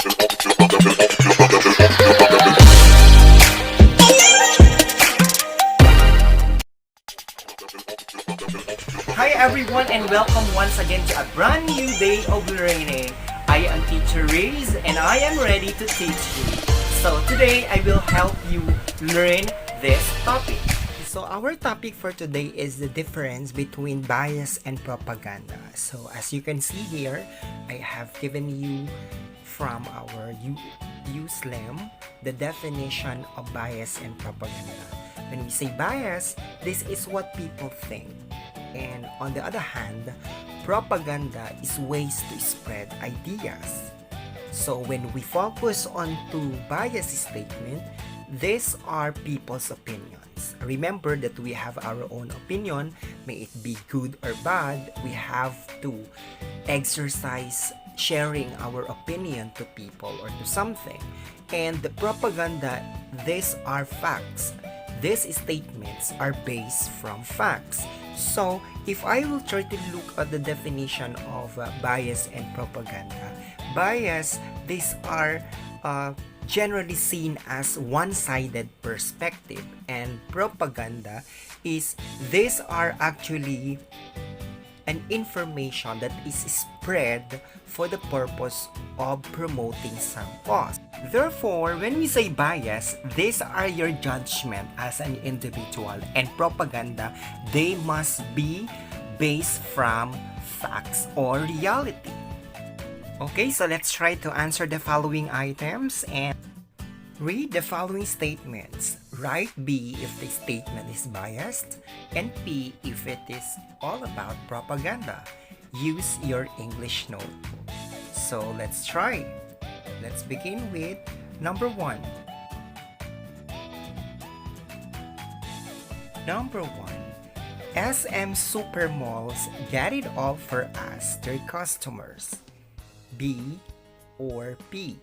Hi everyone and welcome once again to a brand new day of learning. I am Teacher Riz and I am ready to teach you. So today I will help you learn this topic. So our topic for today is the difference between bias and propaganda. So as you can see here, I have given you from our USLEM the definition of bias and propaganda. When we say bias, this is what people think. And on the other hand, propaganda is ways to spread ideas. So when we focus on two bias statement, these are people's opinions. Remember that we have our own opinion, may it be good or bad, we have to exercise sharing our opinion to people or to something. And the propaganda, these are facts. These statements are based from facts. So, if I will try to look at the definition of bias and propaganda, bias, these are generally seen as one-sided perspective, and propaganda is, these are actually an information that is spread for the purpose of promoting some cause. Therefore, when we say bias, these are your judgment as an individual, and propaganda, they must be based from facts or reality. Okay, so let's try to answer the following items and read the following statements. Write B if the statement is biased and P if it is all about propaganda. Use your English notebook. So let's try. Let's begin with number 1. Number 1. SM Supermalls get it all for us, their customers. B or P?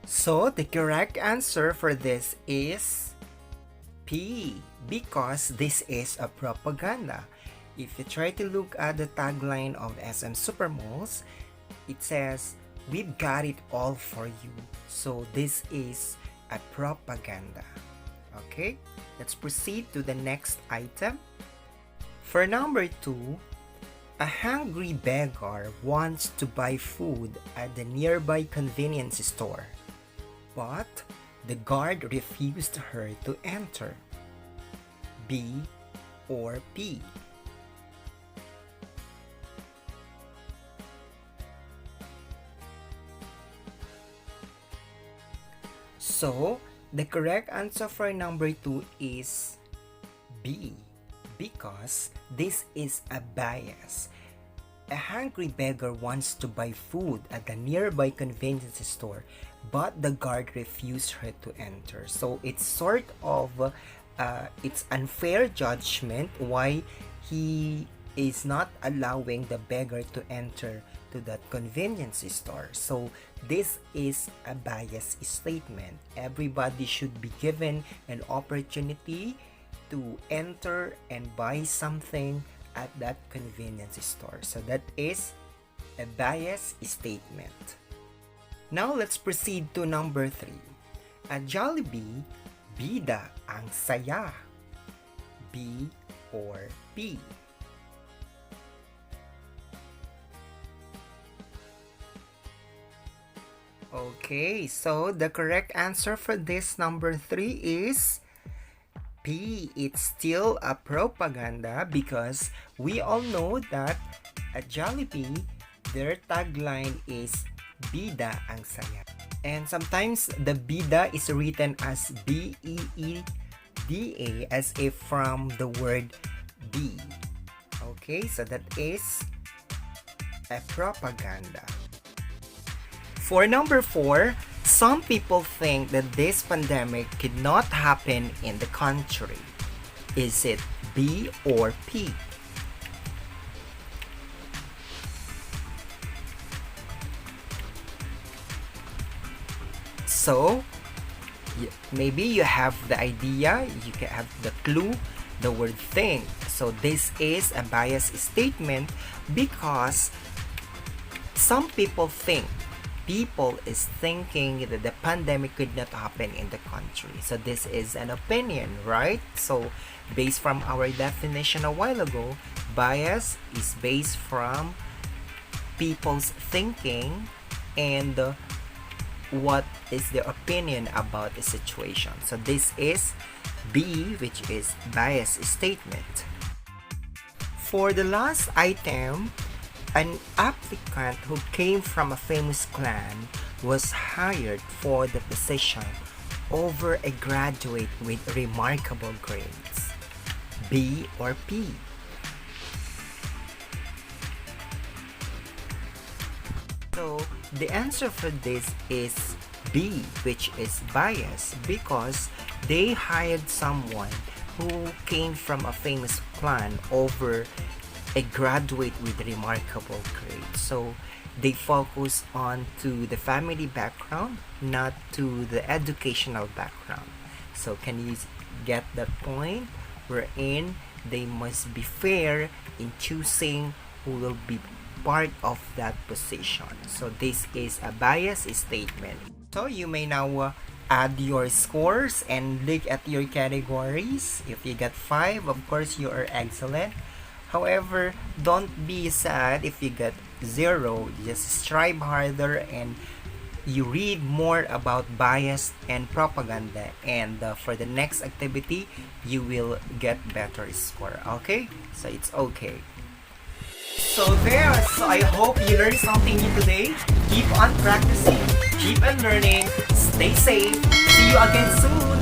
So the correct answer for this is P, because this is a propaganda. If you try to look at the tagline of SM Supermalls, it says, "We've got it all for you." So this is a propaganda. Okay, let's proceed to the next item. For number 2, a hungry beggar wants to buy food at the nearby convenience store, but the guard refused her to enter. B or P? So, the correct answer for number 2 is B, because this is a bias. A hungry beggar wants to buy food at the nearby convenience store, but the guard refused her to enter. So it's sort of it's unfair judgment why he is not allowing the beggar to enter to that convenience store. So this is a bias statement. Everybody should be given an opportunity to enter and buy something at that convenience store. So that is a bias statement. Now let's proceed to number 3. At Jollibee, bida ang saya. B or P? Okay, so the correct answer for this number 3 is P. It's still a propaganda because we all know that at Jollibee, their tagline is bida ang saya. And sometimes the bida is written as B-E-E-D-A as if from the word B. Okay, so that is a propaganda. For number 4, some people think that this pandemic could not happen in the country. Is it B or P? So, maybe you have the idea, you can have the clue, the word think. So this is a bias statement because some people is thinking that the pandemic could not happen in the country. So this is an opinion, right? So based from our definition a while ago, bias is based from people's thinking and what is their opinion about the situation. So this is B, which is bias statement. For the last item, an applicant who came from a famous clan was hired for the position over a graduate with remarkable grades. B or P? So the answer for this is B, which is bias, because they hired someone who came from a famous clan over a graduate with remarkable grades. So they focus on to the family background, not to the educational background. So can you get that point? Wherein they must be fair in choosing who will be part of that position. So this is a bias statement. So you may now add your scores and look at your categories. If you get 5, of course you are excellent. However, don't be sad if you get 0. Just strive harder and you read more about bias and propaganda, and for the next activity you will get better score. Okay, so it's okay. So I hope you learned something new today. Keep on practicing, keep on learning, stay safe, see you again soon.